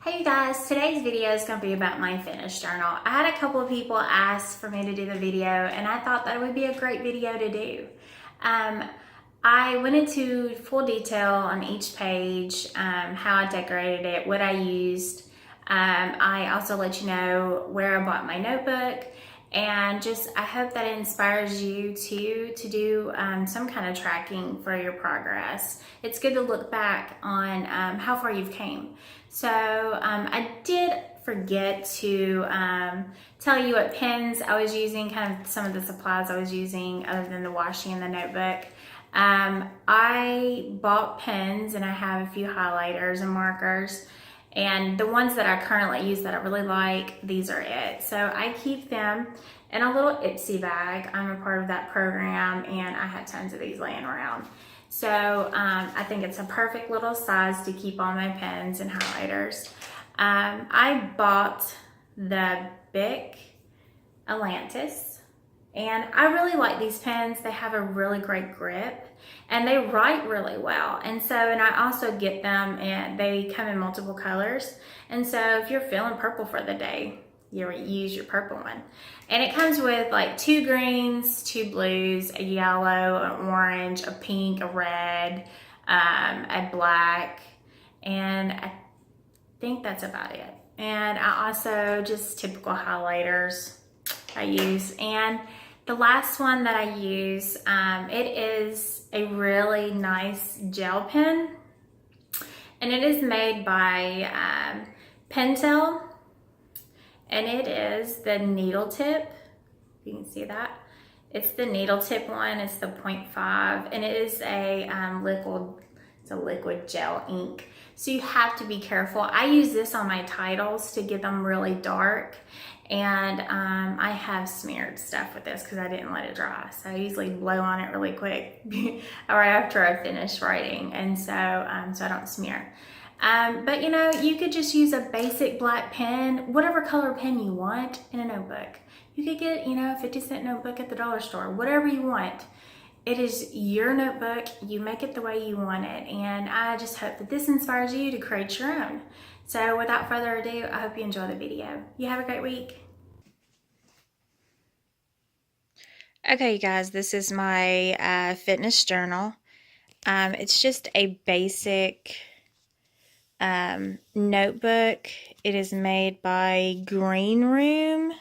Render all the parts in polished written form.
Hey you guys, today's video is going to be about my fitness journal. I had a couple of people ask for me to do the video and I thought that would be a great video to do. I went into full detail on each page, how I decorated it, what I used. I also let you know where I bought my notebook, and just I hope that it inspires you to do some kind of tracking for your progress. It's good to look back on how far you've came. So I did forget to tell you what pens I was using, kind of some of the supplies I was using other than the washi and the notebook. I bought pens and I have a few highlighters and markers, and the ones that I currently use that I really like, these are it. So I keep them in a little Ipsy bag. I'm a part of that program and I had tons of these laying around. So I think it's a perfect little size to keep all my pens and highlighters. I bought the Bic Atlantis, and I really like these pens. They have a really great grip and they write really well. And I also get them and they come in multiple colors. And so if you're feeling purple for the day, you use your purple one. And it comes with like 2 greens, 2 blues, a yellow, an orange, a pink, a red, a black, and I think that's about it. And I also just typical highlighters I use. And the last one that I use, it is a really nice gel pen, and it is made by Pentel, and it is the needle tip. You can see that. It's the needle tip one. It's the 0.5, and it is a it's a liquid gel ink. So you have to be careful. I use this on my titles to get them really dark, and I have smeared stuff with this because I didn't let it dry. So I usually blow on it really quick right after I finish writing, and so I don't smear. But you know, you could just use a basic black pen, whatever color pen you want, in a notebook. You could get, you know, a 50-cent notebook at the dollar store, whatever you want. It is your notebook. You make it the way you want it. And I just hope that this inspires you to create your own. So without further ado, I hope you enjoy the video. You have a great week. Okay, you guys, this is my fitness journal. It's just a basic notebook. It is made by Greenroom.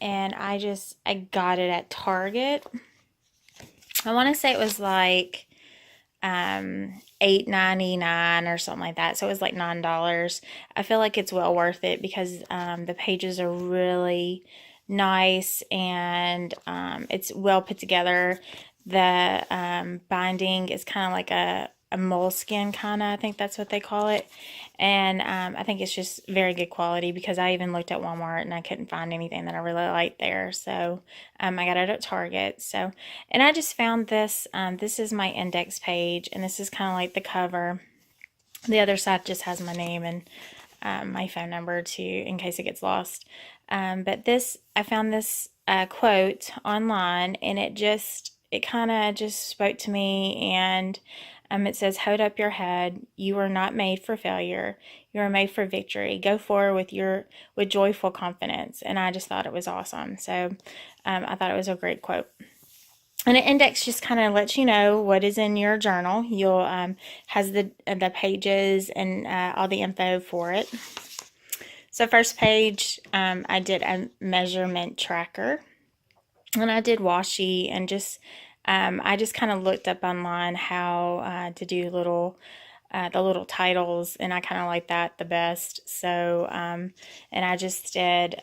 And I got it at Target. I want to say it was like $8.99 or something like that. So it was like $9. I feel like it's well worth it because the pages are really nice, and it's well put together. The binding is kind of like a moleskin kind of, I think that's what they call it. And I think it's just very good quality because I even looked at Walmart and I couldn't find anything that I really liked there. So I got it at Target. So, and I just found this. This is my index page, and this is kind of like the cover. The other side just has my name and my phone number too, in case it gets lost. But I found this quote online, and it kind of just spoke to me. And it says, "Hold up your head. You are not made for failure. You are made for victory. Go forward with joyful confidence." And I just thought it was awesome. So I thought it was a great quote. And an index just kind of lets you know what is in your journal. You'll has the pages and all the info for it. So first page, I did a measurement tracker, and I did washi, and I just kind of looked up online how to do the little titles, and I kind of like that the best. So, and I just did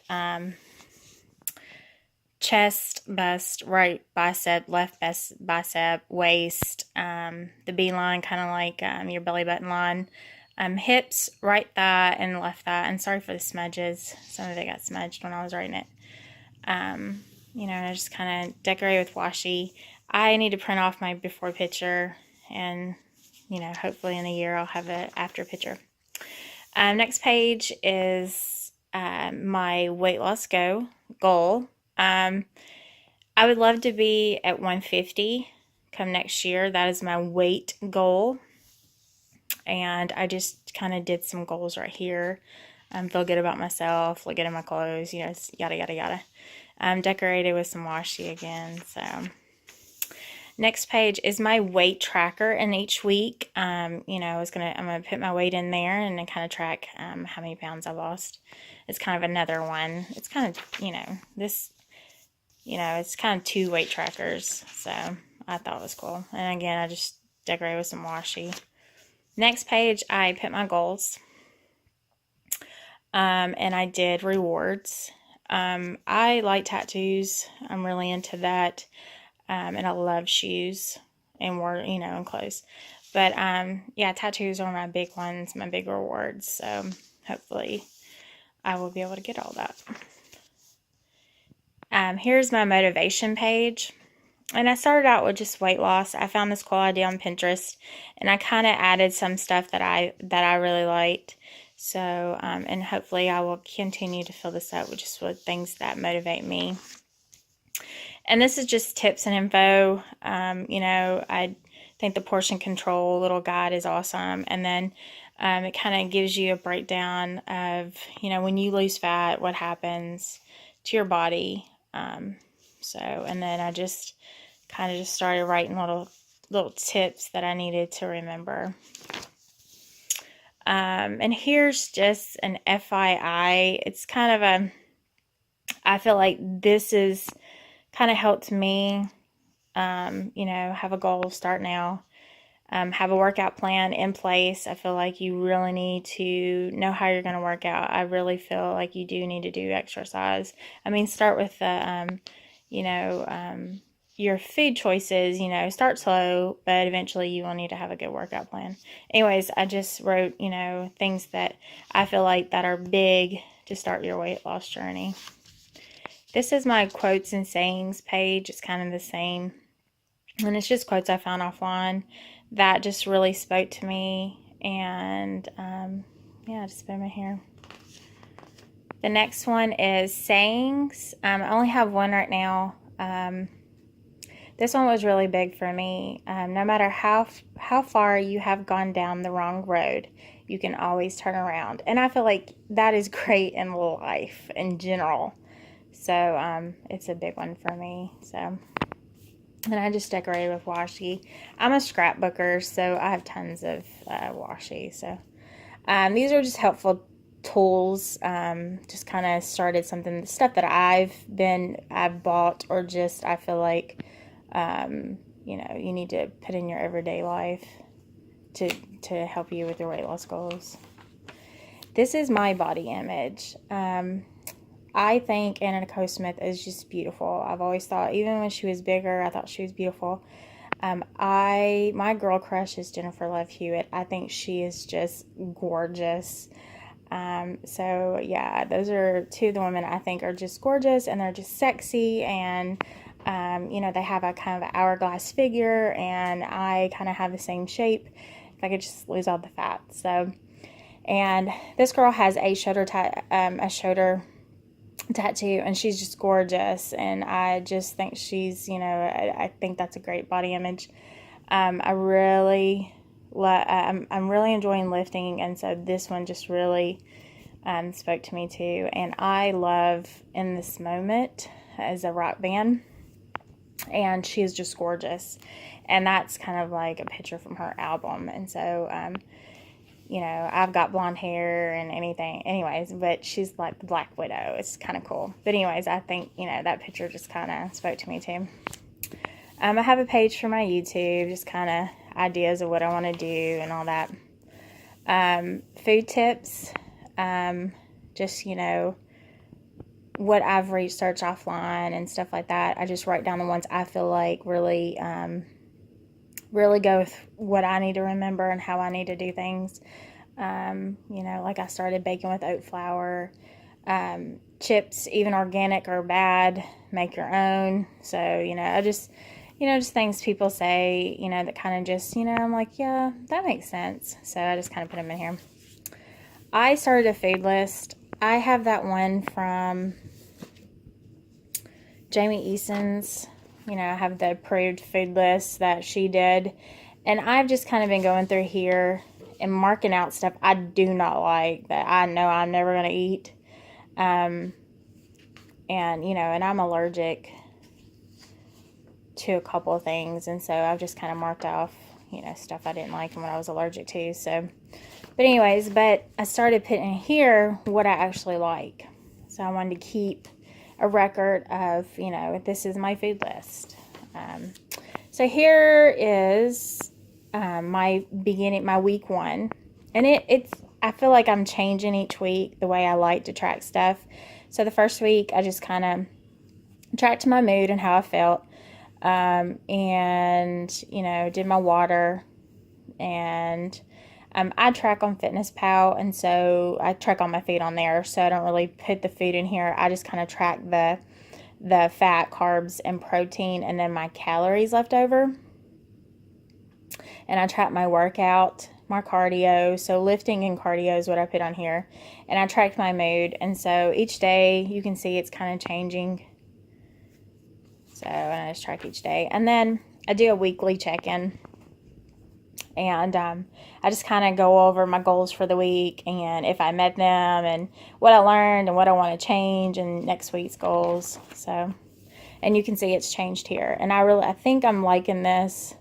chest, bust, right bicep, left bicep, waist, the B line, kind of like your belly button line, hips, right thigh, and left thigh. And sorry for the smudges. Some of it got smudged when I was writing it. You know, I just kind of decorate with washi. I need to print off my before picture, and, you know, hopefully in a year I'll have an after picture. Next page is my weight loss goal. I would love to be at 150 come next year. That is my weight goal. And I just kind of did some goals right here. Feel good about myself, look good in my clothes, you know, yada, yada, yada. Decorated with some washi again. So next page is my weight tracker, and each week, you know, I'm gonna put my weight in there and then kind of track how many pounds I lost. It's kind of another one. It's kind of, you know, this, you know, it's kind of 2 weight trackers. So I thought it was cool. And again, I just decorated with some washi. Next page, I put my goals. And I did rewards. I like tattoos. I'm really into that. And I love shoes and you know, and clothes. But yeah, tattoos are my big ones, my big rewards. So hopefully I will be able to get all that. Here's my motivation page. And I started out with just weight loss. I found this cool idea on Pinterest, and I kind of added some stuff that I really liked. So, and hopefully I will continue to fill this up with just with things that motivate me. And this is just tips and info. You know, I think the portion control little guide is awesome. And then it kind of gives you a breakdown of, you know, when you lose fat, what happens to your body. And then I just kind of just started writing little tips that I needed to remember. And here's just an FYI. It's kind of I feel like this is kind of helped me, you know, have a goal, start now, have a workout plan in place. I feel like you really need to know how you're going to work out. I really feel like you do need to do exercise. I mean, start with the, you know, your food choices, you know, start slow, but eventually you will need to have a good workout plan. Anyways, I just wrote, you know, things that I feel like that are big to start your weight loss journey. This is my quotes and sayings page. It's kind of the same. And it's just quotes I found offline that just really spoke to me. And yeah, I just put them in here. The next one is sayings. I only have one right now. This one was really big for me. No matter how far you have gone down the wrong road, you can always turn around. And I feel like that is great in life in general. So it's a big one for me. So, and I just decorated with washi. I'm a scrapbooker, so I have tons of washi. So these are just helpful tools. Just kind of started something, stuff that I've bought, or just I feel like you know, you need to put in your everyday life to help you with your weight loss goals. This is my body image. I think Anna Nicole Smith is just beautiful. I've always thought, even when she was bigger, I thought she was beautiful. My girl crush is Jennifer Love Hewitt. I think she is just gorgeous. So yeah, those are 2 of the women I think are just gorgeous, and they're just sexy, and you know, they have a kind of hourglass figure, and I kind of have the same shape if I could just lose all the fat. So, and this girl has a shoulder tattoo, and she's just gorgeous, and I just think she's, you know, I think that's a great body image. I'm really enjoying lifting, and so this one just really spoke to me too. And I love In This Moment as a rock band, and she is just gorgeous, and that's kind of like a picture from her album. And so you know, I've got blonde hair and anyways, but she's like the Black Widow. It's kind of cool. But anyways, I think, you know, that picture just kind of spoke to me too. I have a page for my YouTube, just kind of ideas of what I want to do and all that. Food tips, just, you know, what I've researched offline and stuff like that. I just write down the ones I feel like really go with what I need to remember and how I need to do things. You know, like I started baking with oat flour. Chips, even organic, are bad. Make your own. So, you know, just things people say, you know, that kind of just, you know, I'm like, yeah, that makes sense. So I just kind of put them in here. I started a food list. I have that one from Jamie Eason's. You know, I have the approved food list that she did. And I've just kind of been going through here and marking out stuff I do not like, that I know I'm never going to eat. And, and I'm allergic to a couple of things, and so I've just kind of marked off, stuff I didn't like and what I was allergic to. So, but anyways, I started putting in here what I actually like. So I wanted to keep a record of, this is my food list. So here is my week 1. And I feel like I'm changing each week the way I like to track stuff. So the first week, I just kind of tracked my mood and how I felt. And, did my water. And I track on FitnessPal, and so I track all my food on there. So I don't really put the food in here. I just kind of track the fat, carbs, and protein, and then my calories left over. And I track my workout, my cardio. So lifting and cardio is what I put on here. And I tracked my mood. And so each day you can see it's kind of changing. So I just track each day. And then I do a weekly check-in. And I just kind of go over my goals for the week and if I met them and what I learned and what I want to change and next week's goals. So, and you can see it's changed here. And I think I'm liking this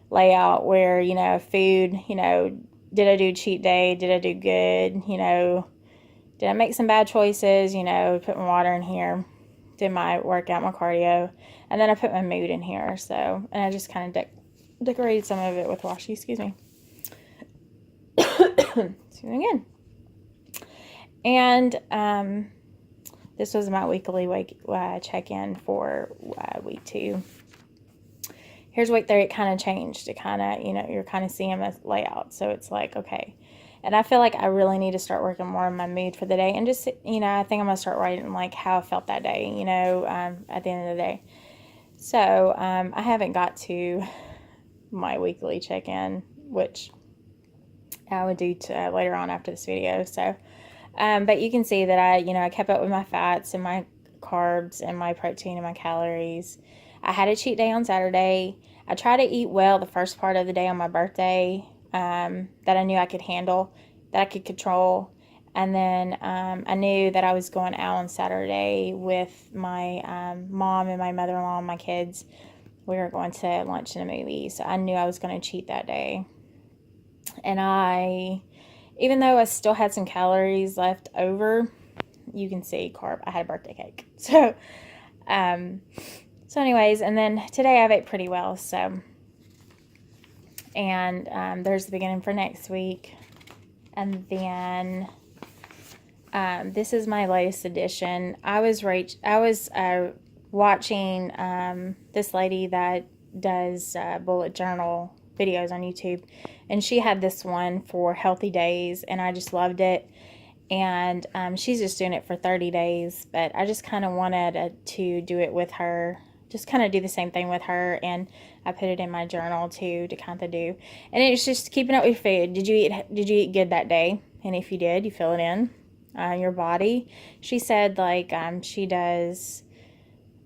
layout where, food, did I do cheat day? Did I do good? Did I make some bad choices? Put my water in here, did my workout, my cardio, and then I put my mood in here. So, and I just kind of decorated some of it with washi, excuse me. Excuse me again. And this was my weekly check-in for week 2. Here's week 3. It kind of changed. It kind of, you're kind of seeing my layout. So it's like, okay. And I feel like I really need to start working more on my mood for the day. And just, I think I'm going to start writing like how I felt that day, at the end of the day. So I haven't got to my weekly check-in, which I would do later on after this video. So, but you can see that I kept up with my fats and my carbs and my protein and my calories. I had a cheat day on Saturday. I try to eat well the first part of the day on my birthday, that I knew I could handle, that I could control. And then I knew that I was going out on Saturday with my mom and my mother-in-law and my kids. We were going to lunch and a movie, so I knew I was going to cheat that day. And even though I still had some calories left over, you can see I had a birthday cake. So anyways, and then today I've ate pretty well, so, and there's the beginning for next week. And then this is my latest edition. I was watching this lady that does bullet journal videos on YouTube, and she had this one for healthy days, and I just loved it. And she's just doing it for 30 days, but I just kind of wanted to do it with her, just kind of do the same thing with her, and I put it in my journal too to kind of do. And it's just keeping up with food. Did you eat good that day? And if you did, you fill it in your body. She said like she does.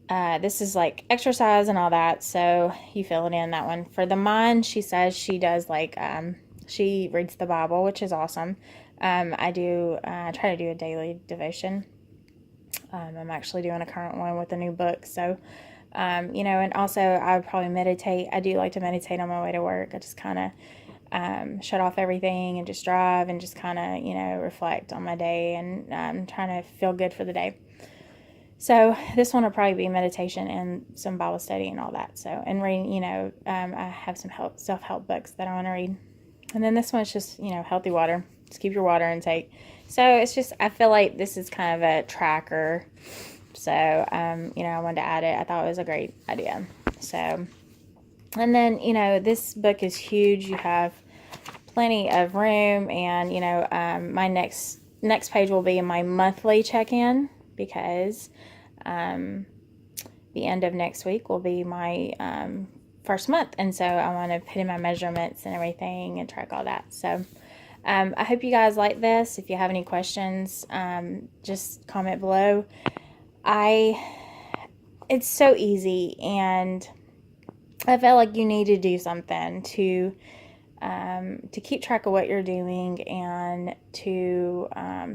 This is like exercise and all that, so you fill it in that one. For the mind, she says she does like she reads the Bible, which is awesome. I try to do a daily devotion. I'm actually doing a current one with a new book, so and also I would probably meditate. I do like to meditate on my way to work. I just kind of shut off everything and just drive and just kind of reflect on my day and trying to feel good for the day. So this one will probably be meditation and some Bible study and all that. So, and reading, I have some self-help books that I want to read. And then this one's just, healthy water. Just keep your water intake. So it's just, I feel like this is kind of a tracker. So, I wanted to add it. I thought it was a great idea. So, and then, this book is huge. You have plenty of room, and, my next page will be my monthly check-in, because the end of next week will be my first month, and so I want to put in my measurements and everything and track all that. So I hope you guys like this. If you have any questions, just comment below. It's so easy, and I felt like you need to do something to to keep track of what you're doing and to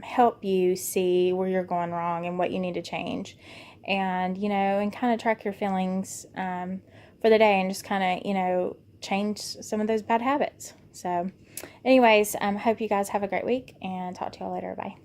help you see where you're going wrong and what you need to change. And, and kind of track your feelings for the day and just kind of, change some of those bad habits. So anyways, hope you guys have a great week and talk to y'all later. Bye.